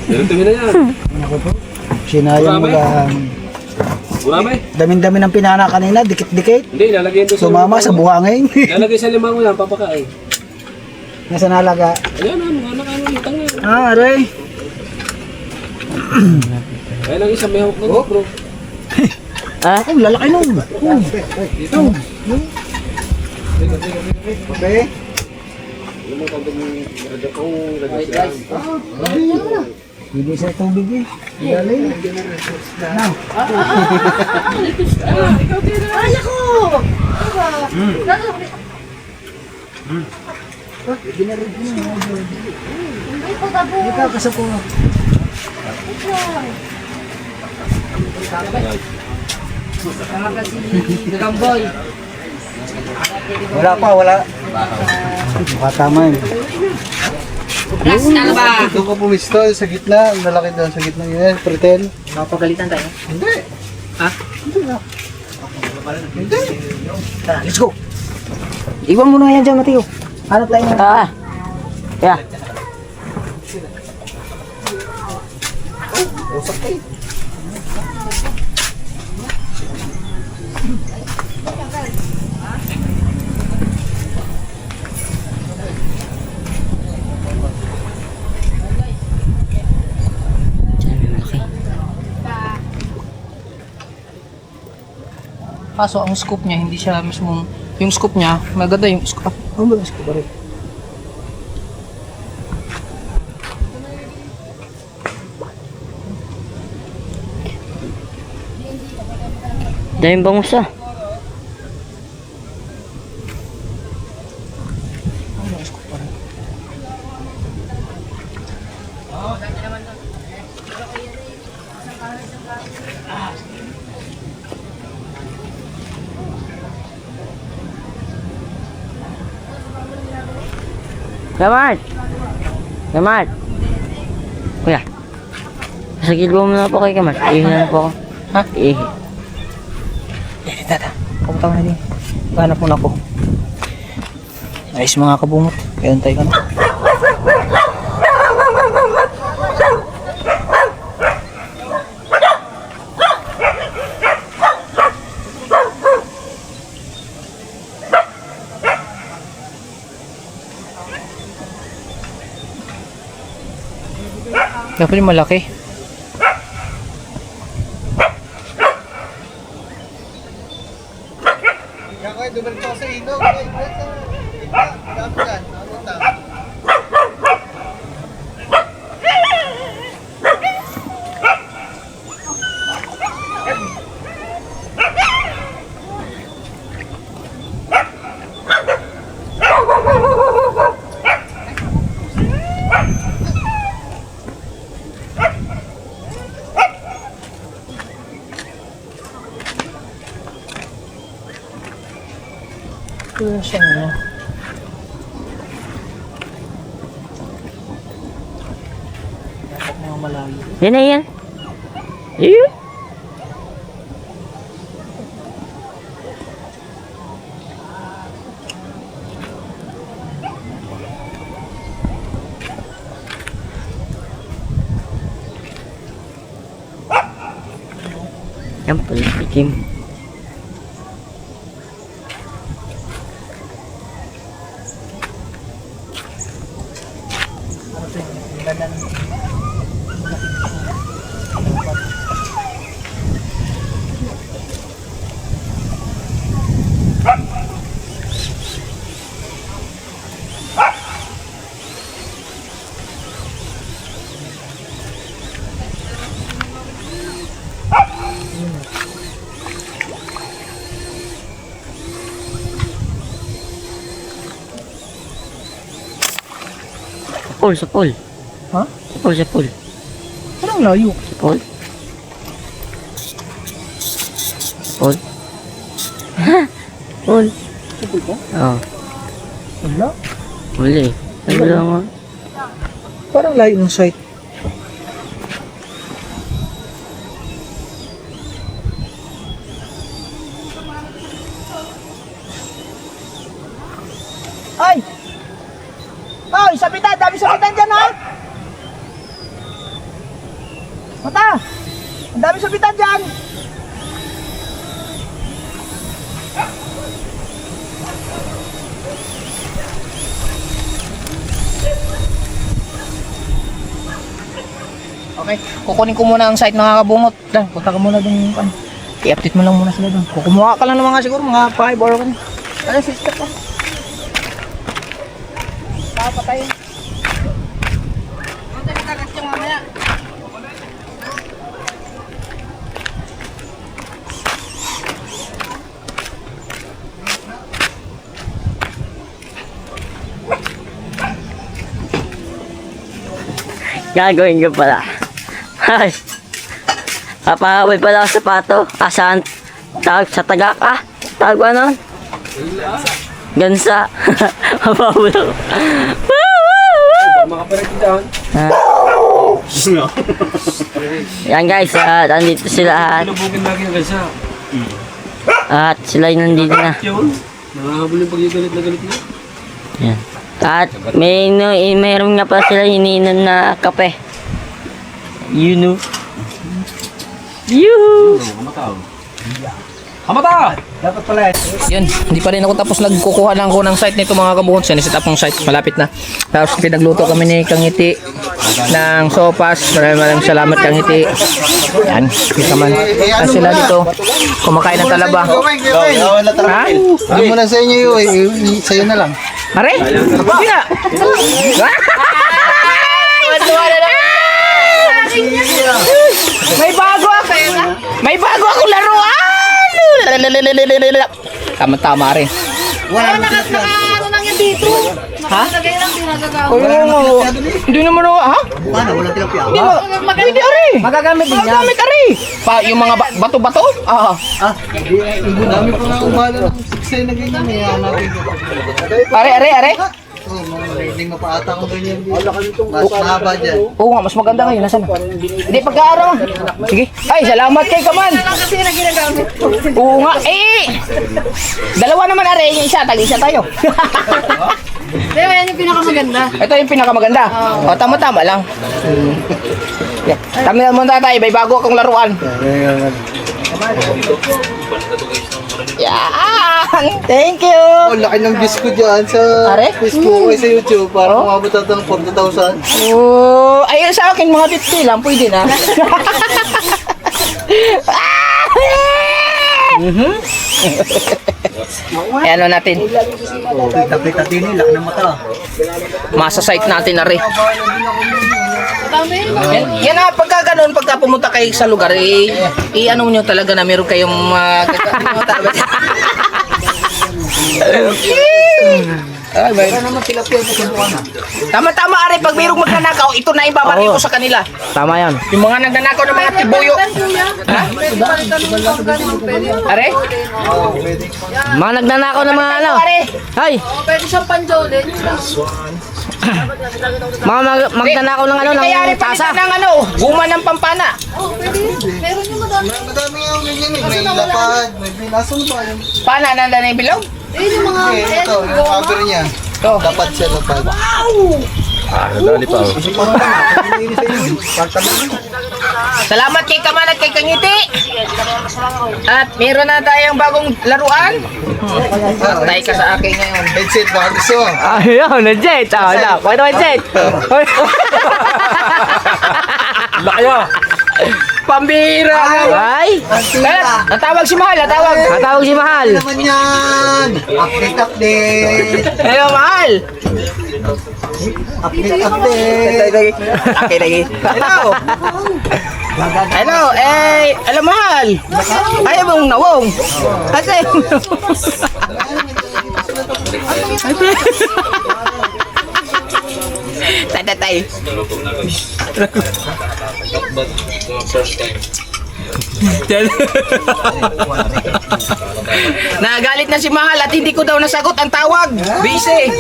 D: Meron tingin na yan.
B: Sinayang mo lang.
D: Wala ba eh?
B: Damin-dami ng pinana kanina, dikit-dikit.
D: Hindi, lalagyan doon sa
B: Sumama sa buhangin.
D: Lalagay sa limang ulan, papakain.
B: Nasa nalaga.
D: Ayan na, mga nakalulitang na.
B: Ah, aray.
D: Kaya lang isang may hawak na bro.
C: Ah?
B: Oh, lalaki nun. Ito. Okay.
D: Ano mo pag lagay sa
B: Hindi sa tubig eh. Galing. Ikaw kasuko. Wala pa, wala. Tama yun. Doon ka pumisto sa gitna, nalaki doon sa gitna yun, pretend.
A: Mapagalitan tayo.
B: Hindi.
A: Ha?
B: Hindi na. Hindi.
A: Tara, let's go. Iwan mo na yan dyan, Mateo. Hanap tayo ng... Yeah.
B: Usap kayo.
A: Kaso ang scoop niya, hindi siya mismong... Yung scoop niya, maganda yung scoop.
B: Ano ba yung scoop ba rin?
C: Daming bangus ah. Kamart! Kamart! Kuya, pasagil mo muna po kay Kamart. Ihi na po ako.
A: Ha?
C: Ihi.
A: Tata, pumunta ko na din. Hanap muna ako. Ayos mga kabungot. Kaya antay ka na. Dapat yung malaki.
B: Kaya kayo, dumalik ako sa inog. Dami yan. Ano ta?
A: Ito siya ano. Dapat mga malayo.
C: Yan na yan. Ayun. Yan pala, itim. Sa pool.
A: Ha?
C: Sa pool.
A: Parang layo.
C: Sa pool. Sa pool. Pool.
A: Sabol ka?
C: Oo.
A: Wala.
C: Huli. Ano lang mo?
A: Parang layo ng site. Ay! Ay, sabitan! Dami sabitan dyan, ha? Mata! Ang dami sabitan dyan! Okay, kukunin ko muna ang site mga kabungot. Dan, punta ka muna dun. I-update mo lang muna sila dun. Kukumuha ka lang ng mga siguro, mga 5 or kan. Ano, sister ka? Papatayin. Ang tagat yung mamaya.
C: Gagawin ko pala. Ay. Papahawin pala ako sa pato. Saan? Tawag sa tagak Tawag ko ano? Gansa. Papahawin ako. Yan guys, nandito sila at sila yung nandito na.
D: Nakahabol yung pagkagalit na galit niya.
C: Yan. At mayroon nga pa sila iniinom na kape. You know. You.
D: Hamata!
B: Dapat pala.
A: Yun, hindi pa rin ako tapos nagkukuha lang ako ng site nito mga kabuhot. Siniset up ng site, malapit na. Tapos pinagluto kami ni Kangiti ng sopas. Maraming salamat Kangiti. Yan, kita man. At sila dito, kumakain ng talaba. Ha?
B: Hindi mo na sa inyo yun. Sa'yo na lang.
A: Are? Hindi nga. May bago ako laruan! Tama-tama rin.
F: Ano lang yan dito?
A: Ha?
F: Lagay lang pinagagawa.
A: Hindi naman ako, ha?
B: Paano? Walang tilapia.
A: Hindi mo. Hindi, Ari.
C: Magagamit din yan.
A: Magamit, Ari. Yung mga bato-bato?
B: Ah, ibo dami pa nga umala ng siksay na ganyan.
A: Are.
B: Oh, hindi mapaata kung ganyan. Mas mahaba dyan.
A: Oo nga, mas maganda ngayon. Nasaan? Hindi, pagka-araw. Sige. Ay, salamat kay Kaman.
F: Kasi na ginagamit ko.
A: Oo nga. Dalawa naman, Are. Yung isa, tag-isa tayo.
F: Di ba yan yung pinakamaganda?
A: Ito yung pinakamaganda. O, tama-tama lang. Yeah. Tama naman tatay, may bago akong laruan. Yan! Thank you!
B: Oh, laki ng views ko dyan sa
A: Are?
B: Facebook o sa YouTube. Parang umabot ata ng 40,000.
A: Oh, ayun sa akin mga 50 lang, pwede na. Ayan ano natin.
B: Kita din, laki ng mata.
A: Masa site natin na rin.
F: Dami.
A: Yan na, pagka ganun, pagka pumunta kayo sa lugar, i-ano nyo talaga na meron kayong Ay, tama-tama, Ari, pag mayroong magnanakaw, ito na ibabalik ko sa kanila. Tama yan. Yung mga nagnanakaw ng mga tibuyo. Ha? Are? Mga nagnanakaw ng mga ano? Are? Ay!
F: Pwede siyang panjolin.
C: Mga magnanakaw ng ano,
A: Kaya Ari,
C: ng tasa.
A: palitan ng ano, guma ng pampana.
F: Oh, pwede. Meron yung madami.
B: Madami nga yung ganyan eh. May lapad, may binaso pa yung...
A: Pana, nanda na yung bilog?
F: Eh, yung mga...
B: Okay, ito, yung cover niya.
A: Ito.
B: Lapad siya, lapad.
D: Nadali pa ako.
A: Salamat kay Kaman at kay Kangiti. At meron na tayong bagong laruan. Patay ka sa akin ngayon.
B: Headset, baka gusto mo.
C: Ayun, na-jet. Pakita mo jet.
D: Laki ah!
A: Pambira!
C: Ay!
A: Ang tawag si Mahal, ang tawag.
C: Katawag si Mahal.
B: Ano naman yan? Update.
A: Hello, Mahal.
B: Update.
A: Okay, lagi. Hello. Hello, alam Mahal. Ayaw mong nawong. Kasi. Tay. Nagalit na si Mahal at hindi ko daw nasagot ang tawag. Busy.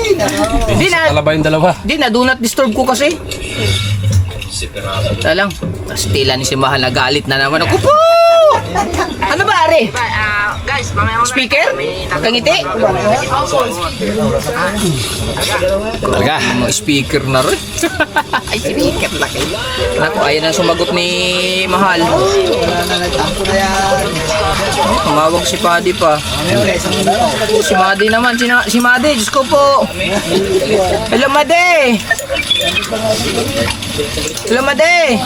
D: Kalaba yung dalawa.
A: Di na, do not disturb ko kasi. Talang, pastila ni si Mahal, nagalit na naman ako po. Ano ba, Ari? Speaker? Kangiti?
D: Talaga.
A: Mga speaker na rin. Ay, speaker na kayo. Naku, ayan ang sumagot ni Mahal. Tumawag si Paddy pa. Si Madi naman, si Madi, Diyos ko po. Hello, Madi. Hello, Madi.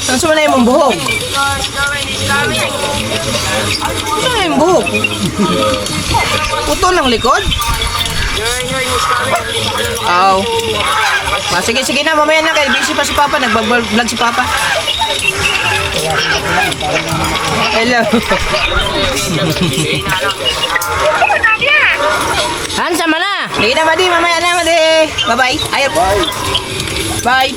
A: Saan sa na yung buhok? Saan na yung buhok? Puto ng likod? Oo. Sige na, mamaya na kayo. Busy pa si Papa. Nag-vlog si Papa. Hello. Hansa mana? Sige na, Madi. Mamaya na, Madi. Bye-bye. Ayaw. Bye.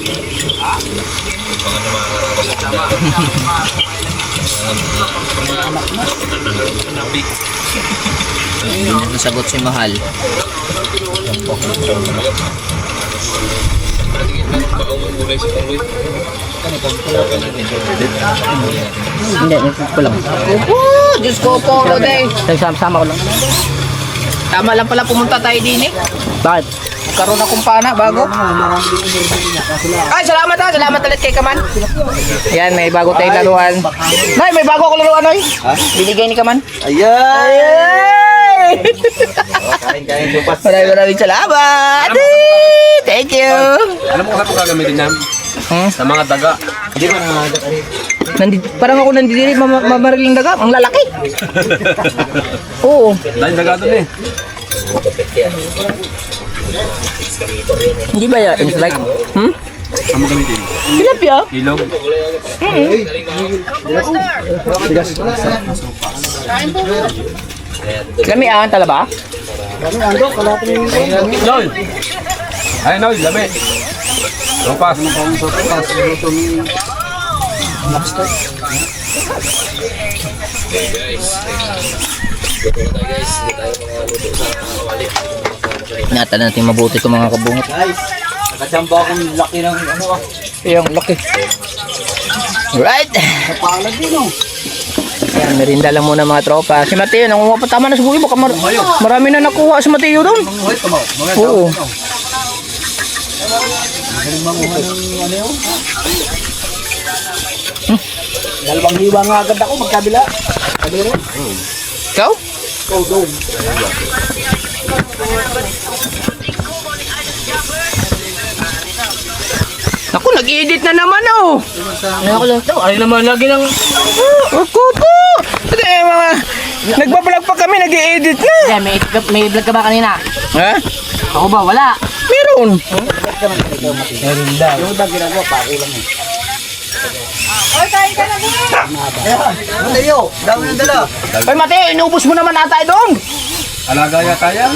A: Nasagot si Mahal. Hindi, ko lang. Diyos ko po, Lode.
C: Sama ko lang.
A: Tama lang pala pumunta tayo din eh.
C: Bakit?
A: Karoon akong pana bago. Ay, salamat ulit kay Kaman. Ayan, may bago tayong laruan. Nay, may bago akong laruan, Noy. Binigay ni Kaman.
E: Ayan!
A: Kain supas. Maraming salamat. Thank you.
D: Alam mo kung saan ito gagamitin niya? Sa mga daga.
E: Hindi ba nangagat ari?
A: Parang ako nandidiri, mamariling daga. Ang lalaki. Oo.
D: Dahil daga doon eh.
A: Hindi ba yan? It's like,
D: Ang mo gamitin?
A: tilapia.
D: Ilog.
A: Lamian, talaba.
D: Noy! Ay, Noy, labi. Sopas.
A: Ingatan natin mabuti itong mga kabungot.
E: Guys, nakachamba akong laki ng ano ah.
A: Yung laki. Right.
E: Napalag din oh.
A: Ayan, merinda lang muna mga tropa. Si Mateo, nangunga pa tama na sa buhay. Baka marami na nakuha si Mateo doon.
E: Wait, tama. Mga
A: Oo.
E: Magaling manguha ng ano yun. Dalawang hiwa nga agad ako, magkabila. Kadiri.
A: Ikaw?
E: Oh, doon.
A: Naku, nag-edit na naman oh.
C: Ano ko lang ito? Ay naman lagi ng...
A: Kuko! Ito yung mga... Nagbablog pa kami, nag-edit na.
C: May vlog ka ba kanina?
A: Ha?
C: Ako ba? Wala.
A: Meron.
E: Yung bang ginagawa, pako lang eh. Ano tayo? Dami ng dala.
A: Ay Mateo, inubos mo naman ata doon.
D: Alaga yata yan.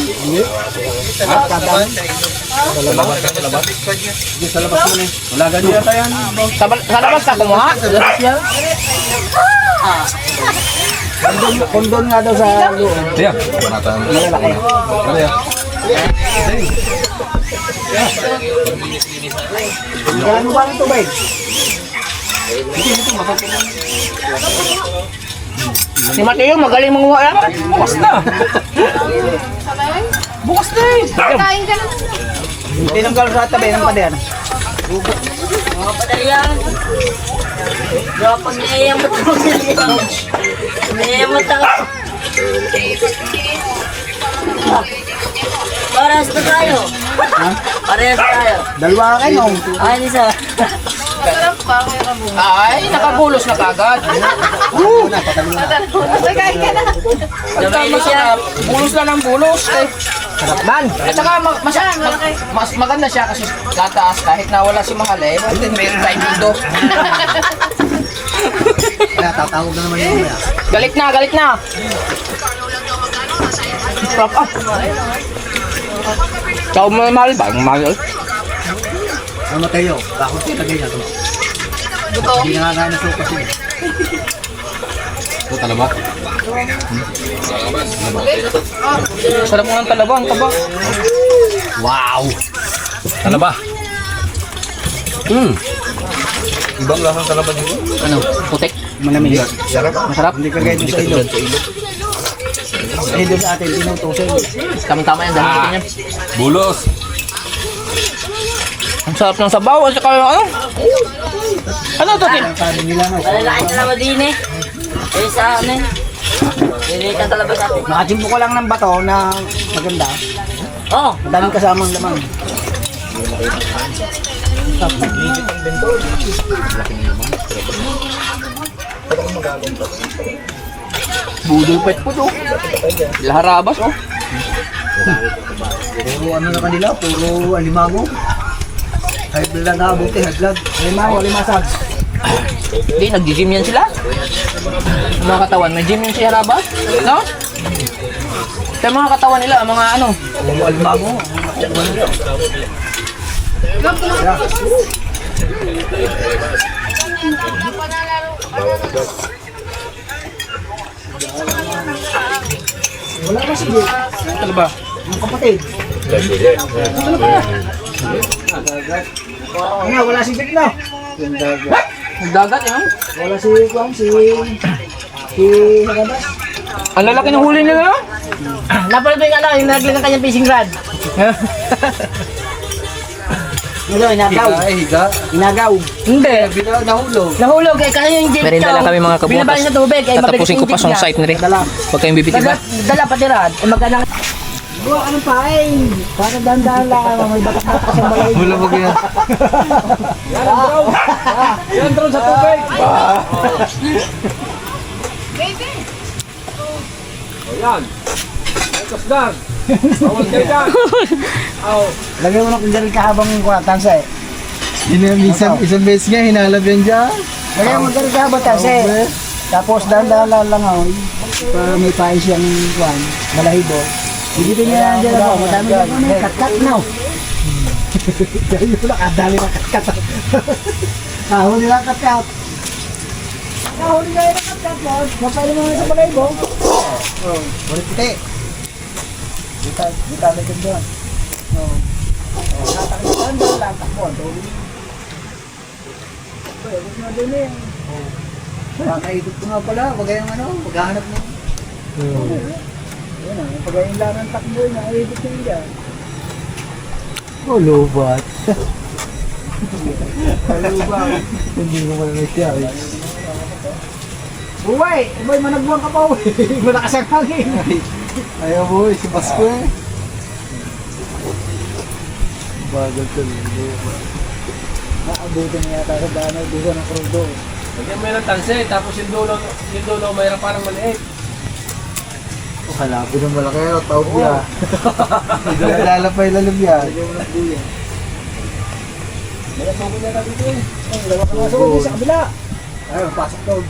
D: Alaga niya yata yan.
A: Sa labas ka kumuha?
E: Kondon nga daw sa loob.
D: Tiyan. Malaki. Ano yan?
E: Gano'n ba ito ba eh?
A: Si Mateo, magaling manguha yan.
D: Bukas na.
A: Bukas na eh.
E: Tinanggal sa tabi ng pader.
C: Mga padalian. Pag naiyamot ako. Naiyamot ako. Parehas na tayo. Parehas na tayo.
E: Dalawa kayo.
C: Ay, isa.
A: Ay, nakabulos na kagad.
C: Damay siya.
A: Bulos na ng bulos. Man, at saka mas maganda siya kasi tataas kahit nawala si Mahal eh. Meron tayong mundo.
E: Kaya tatawag na naman yun.
A: Galit na. Stop up. Ikaw mo Mahal ba? Mahal.
E: Ano tayo? Bakit tayo ganyan? Hindi nga nga nasukas yun.
D: Ito talaba.
A: Sarap mo ng talaba, ang taba.
D: Wow! Talaba. Ibang lasang talaba dito.
A: Ano? Putik?
E: Malamig.
A: Masarap?
E: Hindi ka gaya doon sa ilog. Eh doon sa atin, tinutusin.
A: Tama-tama yan, gamitin yan.
D: Bulos.
A: Ang sarap ng sabaw, at saka ano? Ano to, Tim?
E: Sabi nila no.
C: Malalaking na naman din eh. Eh sa ano eh. Hindi ka talaga sa atin.
E: Nakachimpo ko lang ng bato na maganda.
C: Oo.
E: Madaming kasamang laman.
A: Budol pet po to. Laharabas, oh.
E: Puro ano na kanila, puro alimango. High blood lang nakabuti, high blood.
B: Limasag.
A: Hindi, nag-gym yan sila. Mga katawan, may gym yan si Haraba. No? Sa mga katawan nila, mga ano.
E: Puro alimango.
B: Wala ba sige?
A: Ano ba?
B: Ang kapatid. Ano, wala si Vic na.
A: Nagdagat yun.
B: Wala si Juan, si Nagabas.
A: Ang lalaki ng huli nila, no?
C: Napanood mo yung ano, yung naglag ng kanyang fishing rod. Ano, inagaw.
E: Higa.
C: Inagaw.
A: Hindi.
E: Nahulog.
C: Nahulog eh, kasi yung James
A: Meron dala kami mga kabutas.
C: Binabayan sa tubig. Eh,
A: Tatapusin ko pa sa site na rin. Huwag kayong bibitiba.
C: Dala pati rod. Eh, magkana.
B: Buwa ka ng paing. Para dandahan lang ako. May bakas-bakas ang balay.
E: Hula mo kaya.
B: Yan drone sa tubig. Lagyan mo na kung dyan ka habang tansa eh.
E: Isang beses nga, hinalab yan dyan.
B: Lagyan mo dyan ka habang tansa eh. Tapos dandahan lang ako. Para may paing siyang kuwan. Balahibo. Hindi niya dyan ako. Madami dyan ako. May kat-kat na. Kaya yun lang. Kadami na kat-kat. Huli lang kat-kat. Huli kayo na kat-kat mo. Mapailan mo sa balahibo. Ulit piti. Di tayo dyan doon. Natakitan doon lang. Takbo. Huwag na doon eh.
E: Nakaikot ko nga pala. Huwag kayong ano, maghahanap mo.
B: Yan ang pagayin lang ng takbo na ibig nyo dyan.
E: Oh, lubat. Lubat. Hindi ko pala siya.
B: Buway! Buway, managbuwang ka pa uwi. Malakas ang hangin.
E: Ayaw mo, si Pasko eh. Bagal ka rin.
B: Nakabutin niya yata sa danaw. Dugo ng krudo.
D: Lagyan mo yan ng tanse, tapos yung dulo mayroon parang maliit.
E: Kalabo ng malaki o tawag niya. Hindi na lalapay lalabyan.
B: Nagasugo niya natin ito eh. Dalawa ka nasugo sa kabila. Ayun, pasok daw.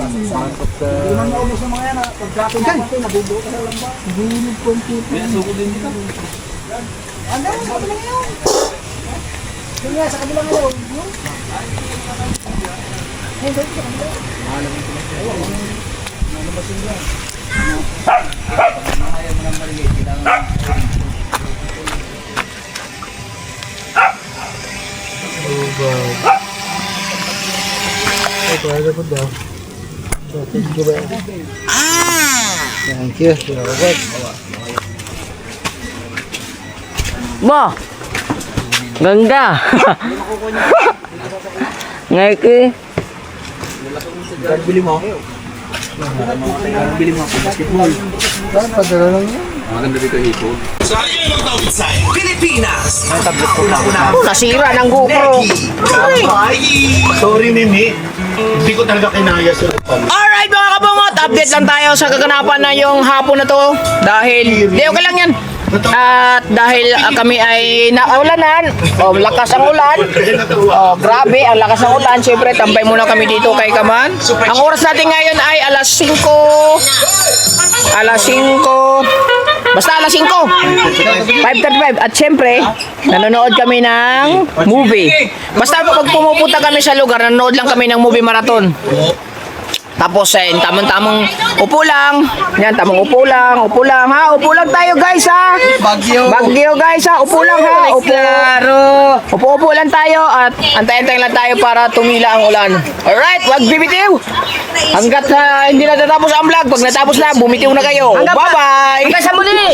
E: Santok sa...
B: Hindi man naubos ng mga yan. Pagkapin ka natin, nabubuo ka sa lamba.
E: Gulog konti.
D: May nasuko din dito.
B: Ano, sa kabila ngayon. Yun nga, sa kabila ngayon. Ayun, sa kabila. Maalam ito na siya. Nalabasin niya.
E: Ayaw mo nang maliit. Kailangan...
B: Ito, ayaw ko daw. Thank you.
E: Thank you. Robert.
C: Mo! Ganda! Ngayon ko eh.
E: Saan bili mo? Saan bili mo? Basketball. Saan padala lang yan?
D: Maganda dito hipon.
C: Nasira ng GoPro.
G: Sorry, Mimi. Hindi ko talaga kinaya sa
A: Alright mga kabungot, update lang tayo sa kaganapan na yung hapon na to. Dahil, di okay lang yan. At dahil kami ay naulanan, lakas ang ulan. Grabe, ang lakas ng ulan. Siyempre, tambay muna kami dito kay Kaman. Ang oras natin ngayon ay alas 5. Basta alas 5. 5:35. At siyempre, nanonood kami ng movie. Basta pag pumupunta kami sa lugar, nanonood lang kami ng movie marathon. Tapos tamang-tamang upo lang. Yan, tamang upo lang ha. Upo lang tayo guys ha. Bagyo guys ha. Upo lang ha. Upo lang tayo at antayin-antayin lang tayo para tumila ang ulan. Alright, wag bibitiw. Hanggat hindi na natapos ang vlog. Pag natapos na, bumitiw na kayo. Bye-bye.
C: Hanggang sa muli!